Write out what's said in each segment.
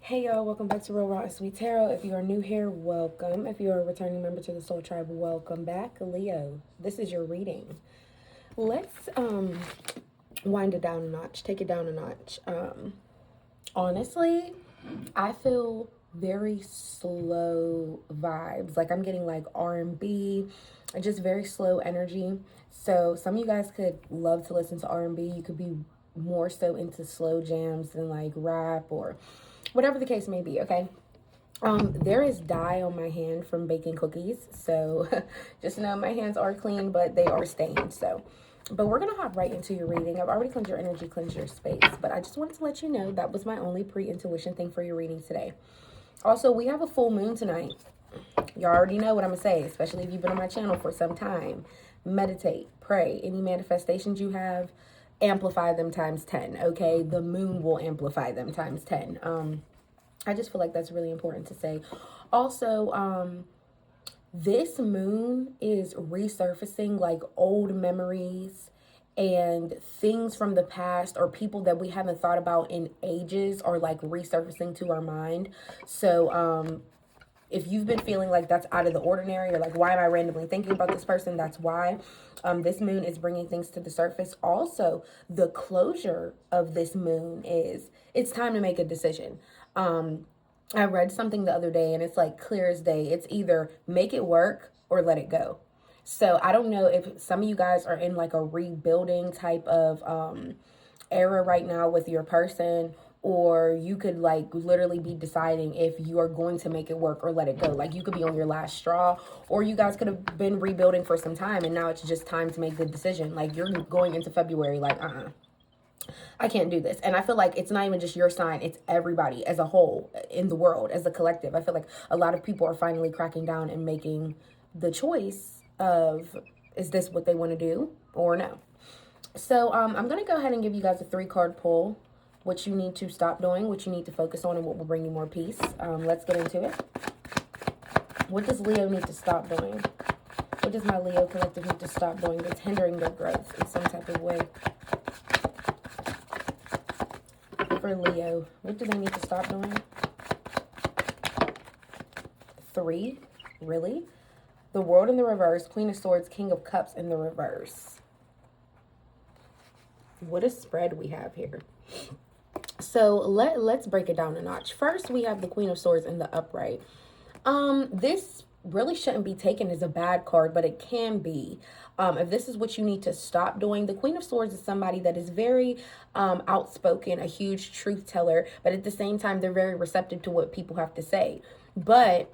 Hey y'all, welcome back to Real Raw and Sweet Tarot. If you are new here, welcome. If you are a returning member to the Soul Tribe, welcome back. Leo, this is your reading. Let's wind it down a notch, take it down a notch. Honestly, I feel very slow vibes. Like I'm getting like R&B, just very slow energy. So some of you guys could love to listen to R&B. You could be more so into slow jams than like rap or whatever the case may be, okay? There is dye on my hand from baking cookies, so just know my hands are clean, but they are stained. But we're gonna hop right into your reading. I've already cleansed your energy, cleansed your space, but I just wanted to let you know that was my only pre-intuition thing for your reading today. Also, we have a full moon tonight. You already know what I'm gonna say, especially if you've been on my channel for some time. Meditate, pray. Any manifestations you have, amplify them times 10, okay? The moon will amplify them times 10. I just feel like that's really important to say. Also, this moon is resurfacing like old memories and things from the past or people that we haven't thought about in ages are like resurfacing to our mind. So, if you've been feeling like that's out of the ordinary or like, why am I randomly thinking about this person? That's why. This moon is bringing things to the surface. Also, the closure of this moon is it's time to make a decision. I read something the other day and it's like clear as day. It's either make it work or let it go. So I don't know if some of you guys are in like a rebuilding type of era right now with your person, or you could like literally be deciding if you are going to make it work or let it go. Like you could be on your last straw, or you guys could have been rebuilding for some time and now it's just time to make the decision. Like you're going into February like, I can't do this. And I feel like it's not even just your sign, it's everybody as a whole in the world, as a collective. I feel like a lot of people are finally cracking down and making the choice of, is this what they want to do or no? So I'm going to go ahead and give you guys a 3-card pull. What you need to stop doing, what you need to focus on, and what will bring you more peace. Let's get into it. What does Leo need to stop doing? What does my Leo collective need to stop doing that's hindering their growth in some type of way? For Leo, what do they need to stop doing? 3, really? The World in the reverse, Queen of Swords, King of Cups in the reverse. What a spread we have here. So let's break it down a notch. First, we have the Queen of Swords in the upright. This really shouldn't be taken as a bad card, but it can be. If this is what you need to stop doing, the Queen of Swords is somebody that is very outspoken, a huge truth teller, but at the same time, they're very receptive to what people have to say. But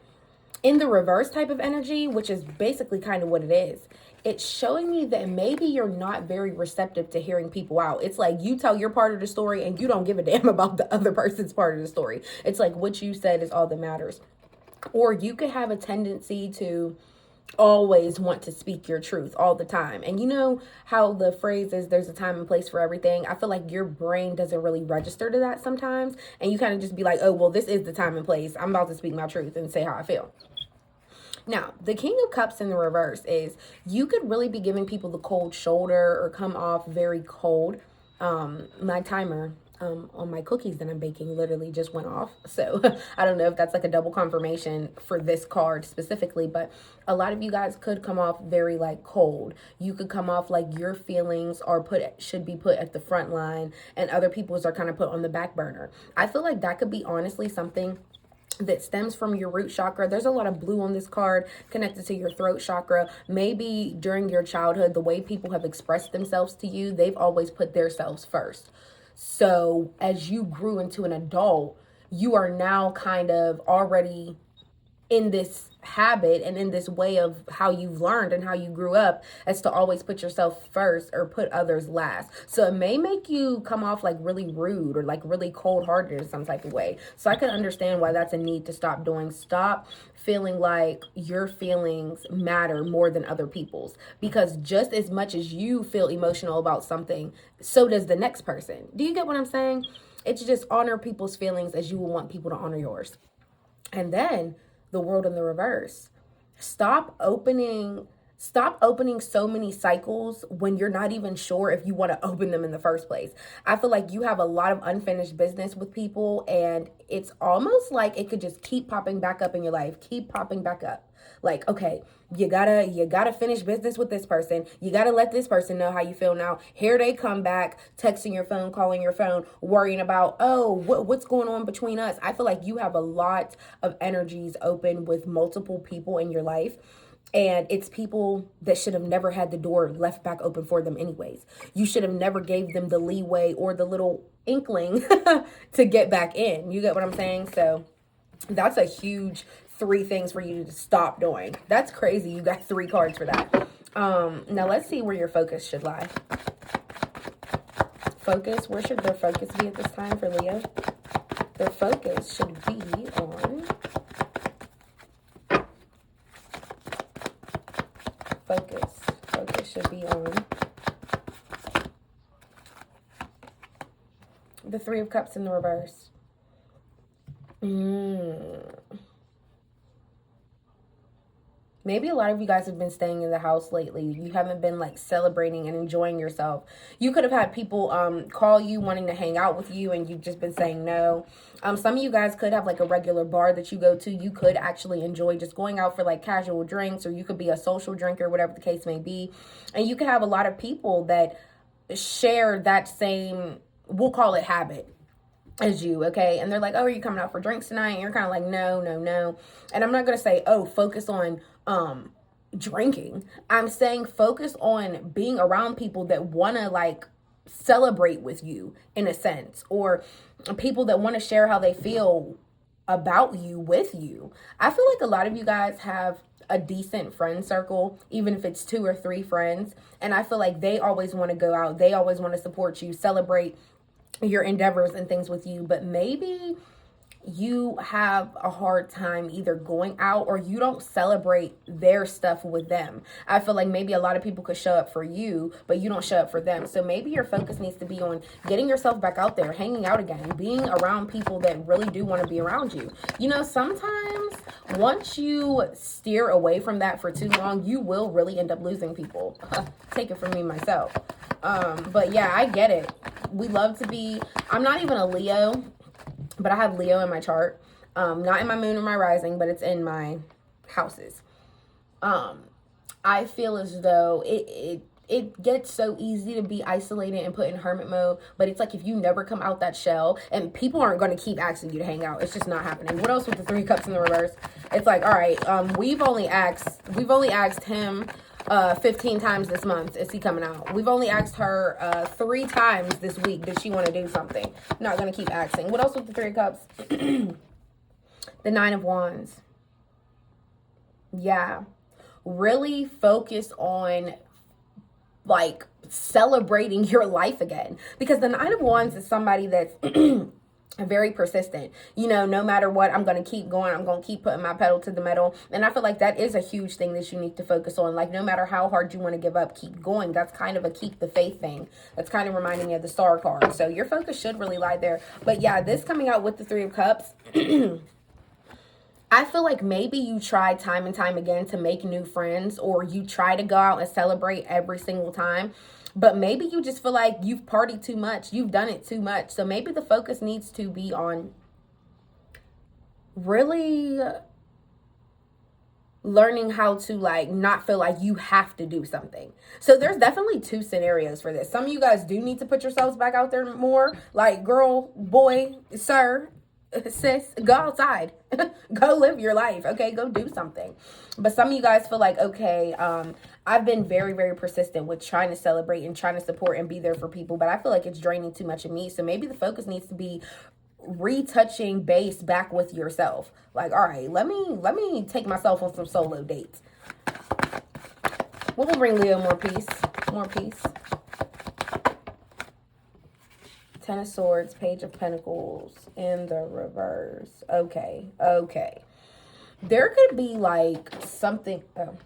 in the reverse type of energy, which is basically kind of what it is, it's showing me that maybe you're not very receptive to hearing people out. It's like you tell your part of the story and you don't give a damn about the other person's part of the story. It's like what you said is all that matters. Or you could have a tendency to always want to speak your truth all the time. And you know how the phrase is there's a time and place for everything. I feel like your brain doesn't really register to that sometimes. And you kind of just be like, oh, well, this is the time and place. I'm about to speak my truth and say how I feel. Now, the King of Cups in the reverse is you could really be giving people the cold shoulder or come off very cold. My timer on my cookies that I'm baking literally just went off. So I don't know if that's like a double confirmation for this card specifically, but a lot of you guys could come off very like cold. You could come off like your feelings are should be put at the front line and other people's are kind of put on the back burner. I feel like that could be honestly something that stems from your root chakra. There's a lot of blue on this card connected to your throat chakra. Maybe during your childhood, the way people have expressed themselves to you, they've always put themselves first. So as you grew into an adult, you are now kind of already in this habit and in this way of how you've learned and how you grew up as to always put yourself first or put others last. So it may make you come off like really rude or like really cold-hearted in some type of way. So I can understand why that's a need to stop doing. Stop feeling like your feelings matter more than other people's, because just as much as you feel emotional about something, so does the next person. Do you get what I'm saying? It's just honor people's feelings as you will want people to honor yours. And then the World in the reverse. Stop opening Stop opening so many cycles when you're not even sure if you want to open them in the first place. I feel like you have a lot of unfinished business with people, and it's almost like it could just keep popping back up in your life, keep popping back up. Like, okay, you gotta finish business with this person. You gotta let this person know how you feel now. Here they come back, texting your phone, calling your phone, worrying about, oh, what's going on between us. I feel like you have a lot of energies open with multiple people in your life. And it's people that should have never had the door left back open for them anyways. You should have never gave them the leeway or the little inkling to get back in. You get what I'm saying? So that's a huge 3 things for you to stop doing. That's crazy. You got 3 cards for that. Now let's see where your focus should lie. Focus, where should their focus be at this time for Leo? Their focus should be on... Focus should be on the 3 of Cups in the reverse. Maybe a lot of you guys have been staying in the house lately. You haven't been like celebrating and enjoying yourself. You could have had people call you wanting to hang out with you, and you've just been saying no. Some of you guys could have like a regular bar that you go to. You could actually enjoy just going out for like casual drinks, or you could be a social drinker, whatever the case may be. And you could have a lot of people that share that same, we'll call it habit, as you, okay? And they're like, oh, are you coming out for drinks tonight? And you're kind of like, no. And I'm not going to say, oh, focus on drinking. I'm saying focus on being around people that want to like celebrate with you in a sense, or people that want to share how they feel about you with you. I feel like a lot of you guys have a decent friend circle, even if it's 2 or 3 friends. And I feel like they always want to go out. They always want to support you, celebrate your endeavors and things with you. But maybe you have a hard time either going out, or you don't celebrate their stuff with them. I feel like maybe a lot of people could show up for you, but you don't show up for them. So maybe your focus needs to be on getting yourself back out there, hanging out again, being around people that really do want to be around you. You know, sometimes once you steer away from that for too long, you will really end up losing people. Take it from me myself. But yeah, I get it. We love to be, I'm not even a Leo, but I have Leo in my chart. Not in my moon or my rising, but it's in my houses. I feel as though it gets so easy to be isolated and put in hermit mode. But it's like if you never come out that shell, and people aren't going to keep asking you to hang out. It's just not happening. What else with the 3 cups in the reverse? It's like, all right, we've only asked him 15 times this month. Is he coming out? We've only asked her 3 times this week. Did she want to do something? Not going to keep asking. What else with the 3 of Cups? The 9 of Wands. Yeah. Really focus on like celebrating your life again. Because the 9 of Wands is somebody that's very persistent. You know, no matter what, I'm going to keep going. I'm going to keep putting my pedal to the metal. And I feel like that is a huge thing that you need to focus on. Like, no matter how hard you want to give up, keep going. That's kind of a keep the faith thing. That's kind of reminding me of the Star card. So your focus should really lie there. But yeah, this coming out with the 3 of Cups, I feel like maybe you try time and time again to make new friends, or you try to go out and celebrate every single time. But maybe you just feel like you've partied too much. You've done it too much. So maybe the focus needs to be on really learning how to like not feel like you have to do something. So there's definitely 2 scenarios for this. Some of you guys do need to put yourselves back out there more. Like, girl, boy, sir, sis, go outside. Go live your life. Okay, go do something. But some of you guys feel like, okay, I've been very, very persistent with trying to celebrate and trying to support and be there for people, but I feel like it's draining too much of me. So maybe the focus needs to be retouching base back with yourself. Like, all right, let me take myself on some solo dates. What will bring Leo more peace? More peace. 10 of Swords, Page of Pentacles in the reverse. Okay. There could be like something. Oh,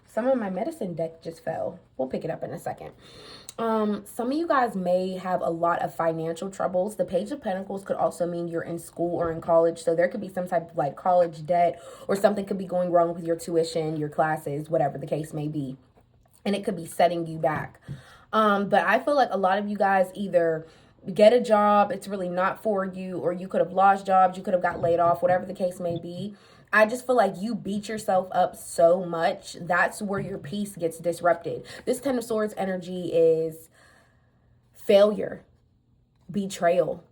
some of my medicine deck just fell. We'll pick it up in a second. Some of you guys may have a lot of financial troubles. The Page of Pentacles could also mean you're in school or in college. So there could be some type of like college debt, or something could be going wrong with your tuition, your classes, whatever the case may be. And it could be setting you back. But I feel like a lot of you guys either get a job, it's really not for you, or you could have lost jobs, you could have got laid off, whatever the case may be. I just feel like you beat yourself up so much. That's where your peace gets disrupted. This Ten of Swords energy is failure, betrayal.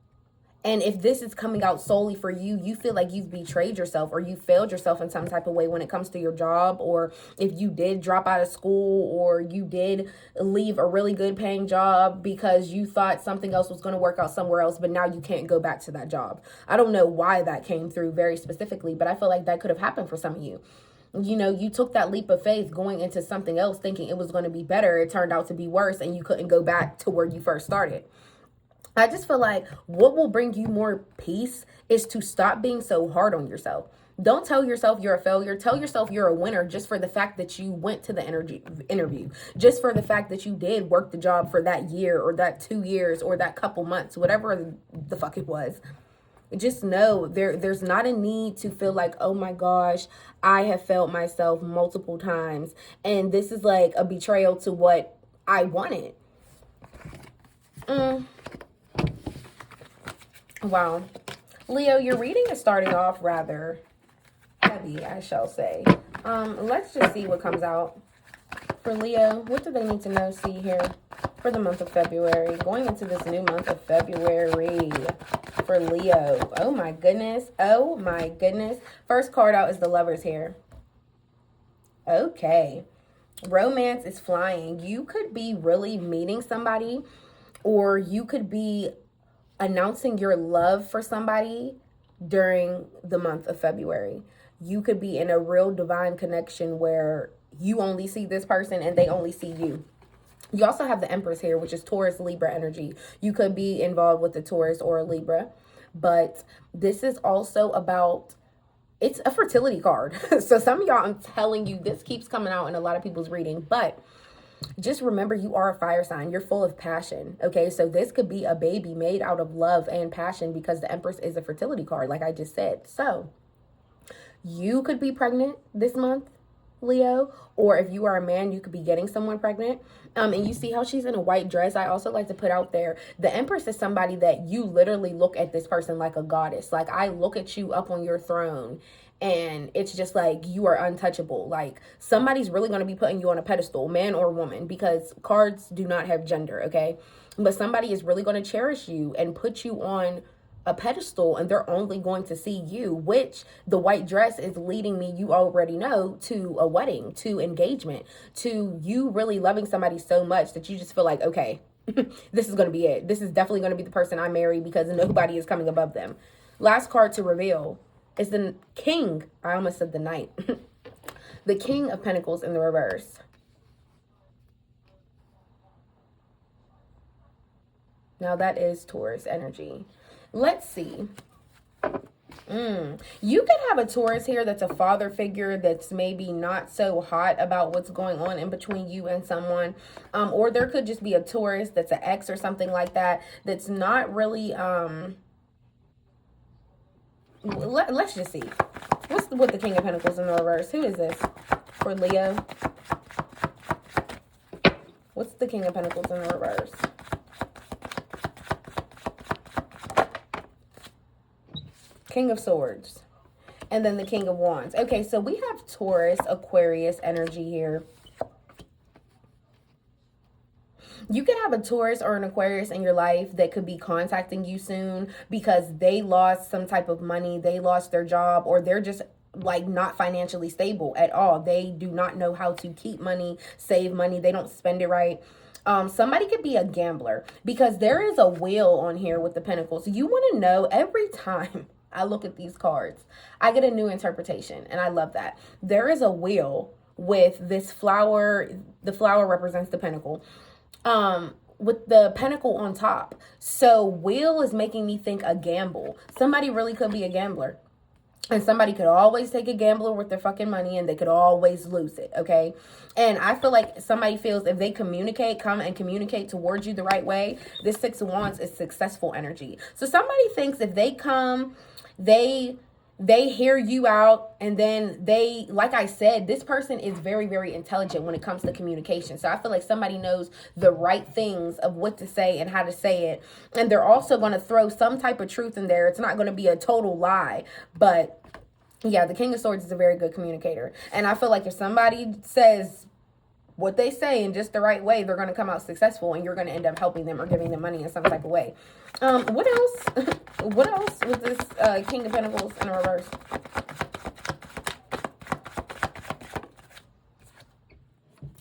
And if this is coming out solely for you, you feel like you've betrayed yourself, or you failed yourself in some type of way when it comes to your job, or if you did drop out of school, or you did leave a really good paying job because you thought something else was going to work out somewhere else, but now you can't go back to that job. I don't know why that came through very specifically, but I feel like that could have happened for some of you. You know, you took that leap of faith going into something else thinking it was going to be better. It turned out to be worse, and you couldn't go back to where you first started. I just feel like what will bring you more peace is to stop being so hard on yourself. Don't tell yourself you're a failure. Tell yourself you're a winner just for the fact that you went to the interview. Just for the fact that you did work the job for that year, or that 2 years, or that couple months, whatever the fuck it was. Just know there's not a need to feel like, oh my gosh, I have failed myself multiple times, and this is like a betrayal to what I wanted. Wow. Leo, your reading is starting off rather heavy, I shall say. Let's just see what comes out for Leo. What do they need to know, see here, for the month of February? Going into this new month of February for Leo. Oh my goodness. Oh my goodness. First card out is the Lovers here. Okay. Romance is flying. You could be really meeting somebody, or you could be announcing your love for somebody during the month of February. You could be in a real divine connection where you only see this person and they only see you. You also have the Empress here, which is Taurus, Libra energy. You could be involved with the Taurus or a Libra, but this is also about, it's a fertility card. So some of y'all, I'm telling you, this keeps coming out in a lot of people's reading, but just remember, you are a fire sign. You're full of passion. Okay, so this could be a baby made out of love and passion, because the Empress is a fertility card, like I just said. So you could be pregnant this month, Leo, or if you are a man, you could be getting someone pregnant. And you see how she's in a white dress. I also like to put out there, the Empress is somebody that you literally look at this person like a goddess. Like, I look at you up on your throne, and it's just like you are untouchable. Like, somebody's really going to be putting you on a pedestal, man or woman, because cards do not have gender, okay? But somebody is really going to cherish you and put you on a pedestal, and they're only going to see you, which the white dress is leading me, you already know, to a wedding, to engagement, to you really loving somebody so much that you just feel like, okay, this is going to be it. This is definitely going to be the person I marry, because nobody is coming above them. Last card to reveal is the King. I almost said the Knight. The King of Pentacles in the reverse. Now that is Taurus energy. Let's see. You could have a Taurus here that's a father figure that's maybe not so hot about what's going on in between you and someone. Or there could just be a Taurus that's an ex or something like that, that's not really... Let's just see. What's with the King of Pentacles in the reverse? Who is this for Leo? What's the King of Pentacles in the reverse? King of Swords. And then the King of Wands. Okay, so we have Taurus, Aquarius energy here. You could have a Taurus or an Aquarius in your life that could be contacting you soon because they lost some type of money, they lost their job, or they're just like not financially stable at all. They do not know how to keep money, save money. They don't spend it right. Somebody could be a gambler, because there is a wheel on here with the Pentacles. You want to know, every time I look at these cards, I get a new interpretation, and I love that. There is a wheel with this flower. The flower represents the Pentacle. With the Pentacle on top. So wheel is making me think a gamble. Somebody really could be a gambler. And somebody could always take a gambler with their fucking money and they could always lose it, okay? And I feel like somebody feels if they come and communicate towards you the right way, this Six of Wands is successful energy. So somebody thinks if they come, they hear you out, and then they, like I said, this person is very, very intelligent when it comes to communication. So I feel like somebody knows the right things of what to say and how to say it. And they're also going to throw some type of truth in there. It's not going to be a total lie, but yeah, the King of Swords is a very good communicator. And I feel like if somebody says what they say in just the right way, they're going to come out successful, and you're going to end up helping them or giving them money in some type of way. What else? What else with this King of Pentacles in reverse?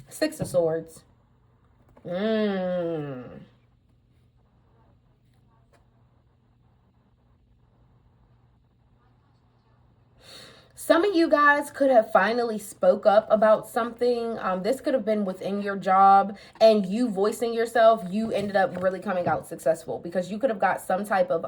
Six of Swords. Some of you guys could have finally spoke up about something. This could have been within your job, and you voicing yourself, you ended up really coming out successful because you could have got some type of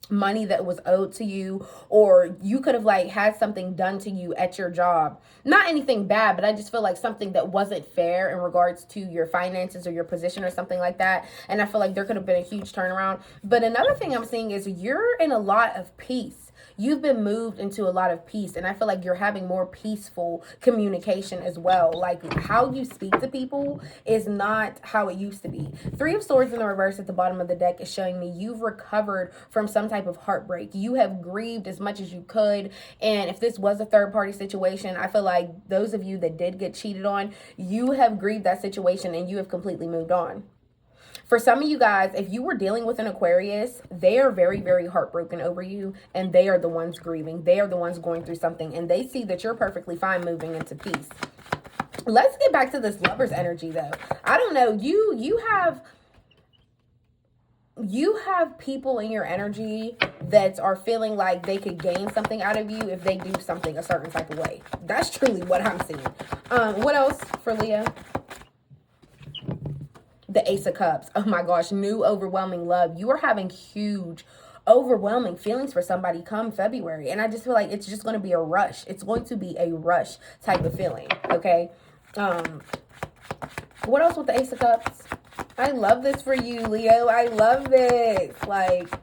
money that was owed to you, or you could have like had something done to you at your job. Not anything bad, but I just feel like something that wasn't fair in regards to your finances or your position or something like that. And I feel like there could have been a huge turnaround. But another thing I'm seeing is you're in a lot of peace. You've been moved into a lot of peace, and I feel like you're having more peaceful communication as well. Like how you speak to people is not how it used to be. Three of Swords in the reverse at the bottom of the deck is showing me you've recovered from some type of heartbreak. You have grieved as much as you could, and if this was a third party situation, I feel like those of you that did get cheated on, you have grieved that situation and you have completely moved on. For some of you guys, if you were dealing with an Aquarius, they are very, very heartbroken over you, and they are the ones grieving. They are the ones going through something, and they see that you're perfectly fine moving into peace. Let's get back to this Lover's energy, though. I don't know. You have people in your energy that are feeling like they could gain something out of you if they do something a certain type of way. That's truly what I'm seeing. What else for Leo? The Ace of Cups. Oh my gosh, new overwhelming love. You are having huge, overwhelming feelings for somebody come February. And I just feel like it's just going to be a rush. It's going to be a rush type of feeling, okay? What else with the Ace of Cups? I love this for you, Leo. I love this. Like,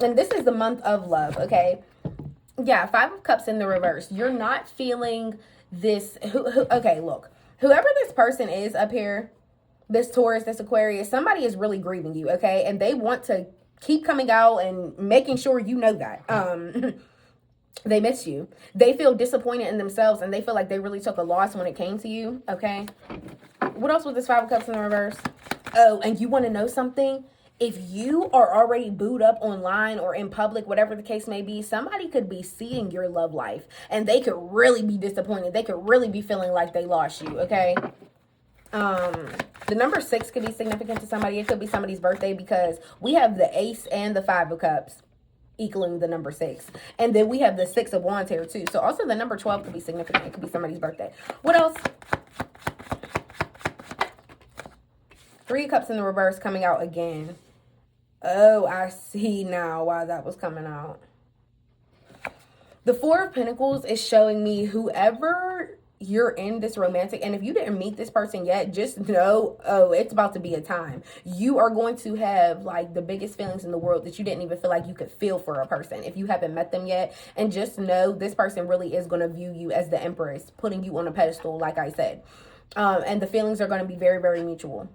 and this is the month of love, okay? Yeah, Five of Cups in the reverse. You're not feeling this. Okay, look. Whoever this person is up here, this Taurus, this Aquarius, somebody is really grieving you, okay? And they want to keep coming out and making sure you know that. They miss you. They feel disappointed in themselves, and they feel like they really took a loss when it came to you, okay? What else with this Five of Cups in the reverse? Oh, and you want to know something? If you are already booed up online or in public, whatever the case may be, somebody could be seeing your love life, and they could really be disappointed. They could really be feeling like they lost you, okay? The number 6 could be significant to somebody. It could be somebody's birthday because we have the Ace and the Five of Cups equaling the number 6. And then we have the Six of Wands here too. So also the number 12 could be significant. It could be somebody's birthday. What else? Three of Cups in the reverse coming out again. Oh, I see now why that was coming out. The Four of Pentacles is showing me whoever you're in this romantic, and if you didn't meet this person yet, just know, oh, it's about to be a time. You are going to have like the biggest feelings in the world that you didn't even feel like you could feel for a person if you haven't met them yet. And just know this person really is going to view you as the Empress, putting you on a pedestal, like I said. And the feelings are going to be very, very mutual.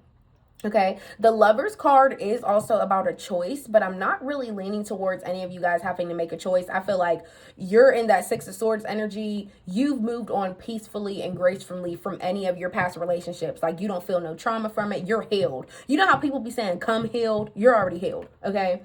Okay, the Lovers card is also about a choice, but I'm not really leaning towards any of you guys having to make a choice. I feel like you're in that Six of Swords energy. You've moved on peacefully and gracefully from any of your past relationships. Like, you don't feel no trauma from it. You're healed. You know how people be saying, come healed? You're already healed, okay?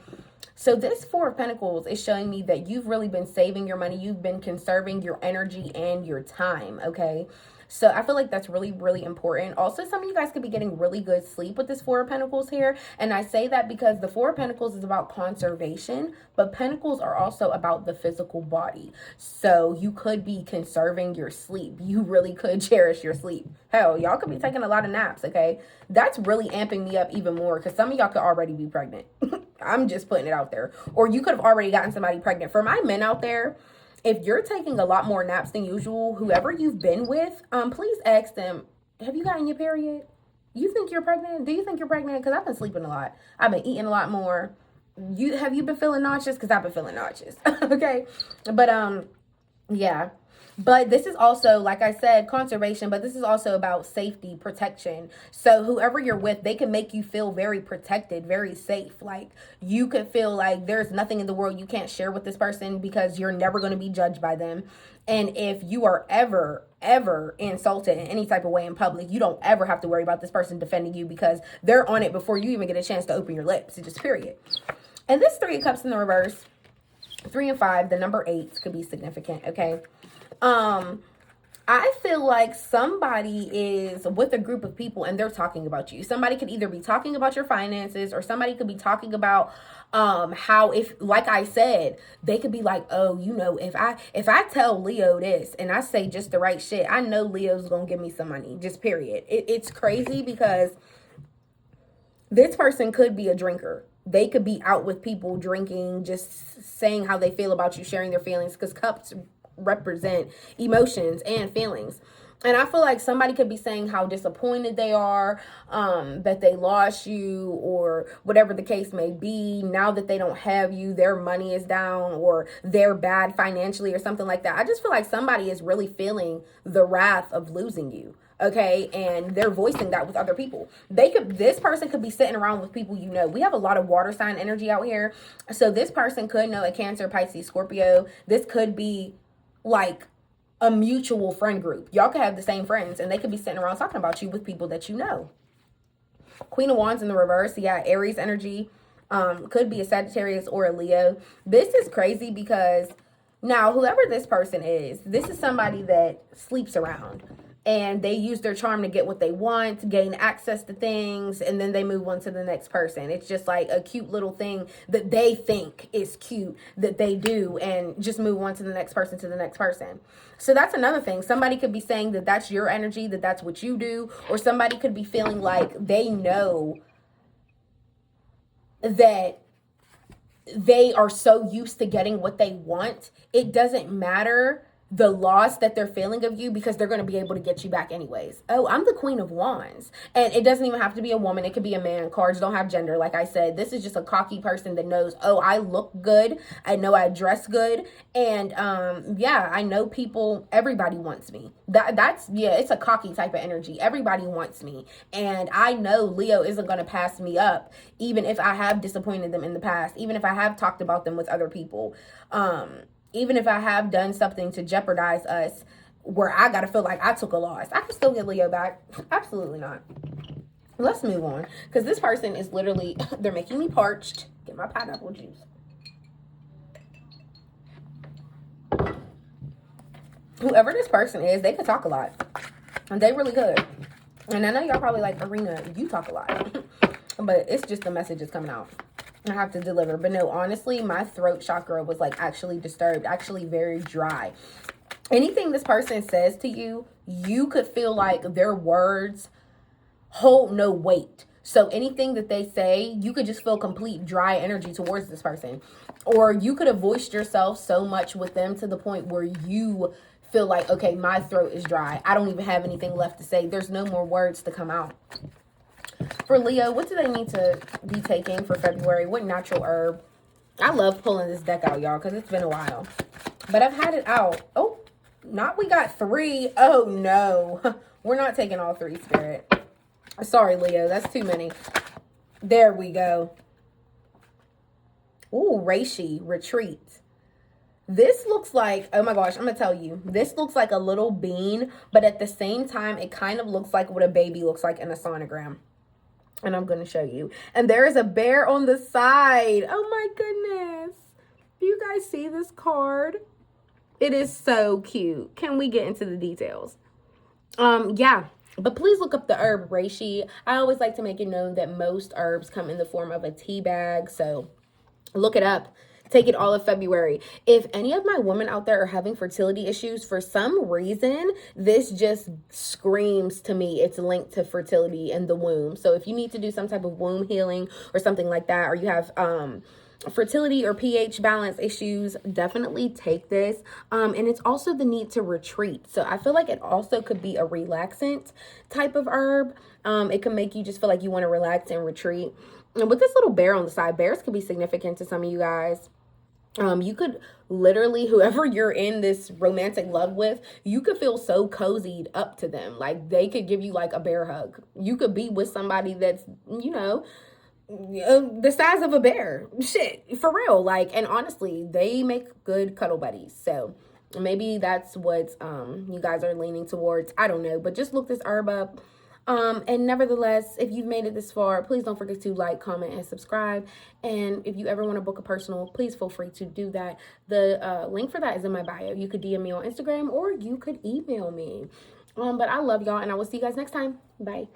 So this Four of Pentacles is showing me that you've really been saving your money. You've been conserving your energy and your time, okay? So I feel like that's really, really important. Also, some of you guys could be getting really good sleep with this Four of Pentacles here. And I say that because the Four of Pentacles is about conservation, but Pentacles are also about the physical body. So you could be conserving your sleep. You really could cherish your sleep. Hell, y'all could be taking a lot of naps, okay? That's really amping me up even more because some of y'all could already be pregnant. I'm just putting it out there. Or you could have already gotten somebody pregnant. For my men out there, if you're taking a lot more naps than usual, whoever you've been with, please ask them, have you gotten your period? You think you're pregnant? Do you think you're pregnant? Because I've been sleeping a lot. I've been eating a lot more. Have you been feeling nauseous? Because I've been feeling nauseous. Okay. But yeah. But this is also, like I said, conservation, but this is also about safety, protection. So whoever you're with, they can make you feel very protected, very safe. Like you could feel like there's nothing in the world you can't share with this person because you're never going to be judged by them. And if you are ever insulted in any type of way in public, you don't ever have to worry about this person defending you because they're on it before you even get a chance to open your lips. It's just period. And this 3 of Cups in the reverse, 3 and 5, the number 8 could be significant, okay? I feel like somebody is with a group of people and they're talking about you. Somebody could either be talking about your finances or somebody could be talking about how, if, like I said, they could be like, oh, you know, if I tell Leo this and I say just the right shit, I know Leo's gonna give me some money, just period. It's crazy because this person could be a drinker. They could be out with people drinking, just saying how they feel about you, sharing their feelings, because cups represent emotions and feelings. And I feel like somebody could be saying how disappointed they are, that they lost you or whatever the case may be. Now that they don't have you, their money is down or they're bad financially or something like that. I just feel like somebody is really feeling the wrath of losing you. Okay, and they're voicing that with other people. This person could be sitting around with people you know. We have a lot of water sign energy out here. So this person could know a Cancer, Pisces, Scorpio. This could be like a mutual friend group. Y'all could have the same friends and they could be sitting around talking about you with people that you know. Queen of Wands in the reverse. Yeah, Aries energy. Could be a Sagittarius or a Leo. This is crazy because now whoever this person is, this is somebody that sleeps around. And they use their charm to get what they want, gain access to things, and then they move on to the next person. It's just like a cute little thing that they think is cute that they do and just move on to the next person, to the next person. So that's another thing. Somebody could be saying that that's your energy, that that's what you do, or somebody could be feeling like they know that they are so used to getting what they want. It doesn't matter the loss that they're feeling of you because they're going to be able to get you back anyways. Oh, I'm the Queen of Wands. And it doesn't even have to be a woman. It could be a man. Cards don't have gender. Like I said, this is just a cocky person that knows, oh, I look good. I know I dress good. And yeah, I know people, everybody wants me. It's a cocky type of energy. Everybody wants me. And I know Leo isn't going to pass me up, even if I have disappointed them in the past, even if I have talked about them with other people. Even if I have done something to jeopardize us where I got to feel like I took a loss, I can still get Leo back. Absolutely not. Let's move on. Because this person is literally, they're making me parched. Get my pineapple juice. Whoever this person is, they could talk a lot. And they really could. And I know y'all probably like, Arena, you talk a lot. But it's just the message is coming out. I have to deliver. But no, honestly, my throat chakra was like actually disturbed, actually very dry. Anything this person says to you, you could feel like their words hold no weight. So anything that they say, you could just feel complete dry energy towards this person. Or you could have voiced yourself so much with them to the point where you feel like, okay, my throat is dry. I don't even have anything left to say. There's no more words to come out. For Leo, what do they need to be taking for February? What natural herb? I love pulling this deck out, y'all, because it's been a while. But I've had it out. Oh, we got 3. Oh, no. We're not taking all 3, Spirit. Sorry, Leo. That's too many. There we go. Ooh, Reishi, retreat. This looks like, oh my gosh, I'm going to tell you. This looks like a little bean, but at the same time, it kind of looks like what a baby looks like in a sonogram. And I'm going to show you. And there is a bear on the side. Oh my goodness. Do you guys see this card? It is so cute. Can we get into the details? Yeah. But please look up the herb reishi. I always like to make it known that most herbs come in the form of a tea bag. So look it up. take it all of February. If any of my women out there are having fertility issues, for some reason, this just screams to me it's linked to fertility in the womb. So if you need to do some type of womb healing or something like that, or you have fertility or pH balance issues, definitely take this. And it's also the need to retreat. So I feel like it also could be a relaxant type of herb. It can make you just feel like you want to relax and retreat. And with this little bear on the side, bears could be significant to some of you guys. You could literally, whoever you're in this romantic love with, you could feel so cozied up to them. Like they could give you like a bear hug. You could be with somebody that's, you know, the size of a bear. Shit, for real. Like, and honestly, they make good cuddle buddies. So maybe that's what you guys are leaning towards. I don't know, but just look this herb up. And nevertheless, if you've made it this far, please don't forget to like, comment, and subscribe. And if you ever want to book a personal, please feel free to do that. The link for that is in my bio. You could DM me on Instagram or you could email me. But I love y'all, and I will see you guys next time. Bye.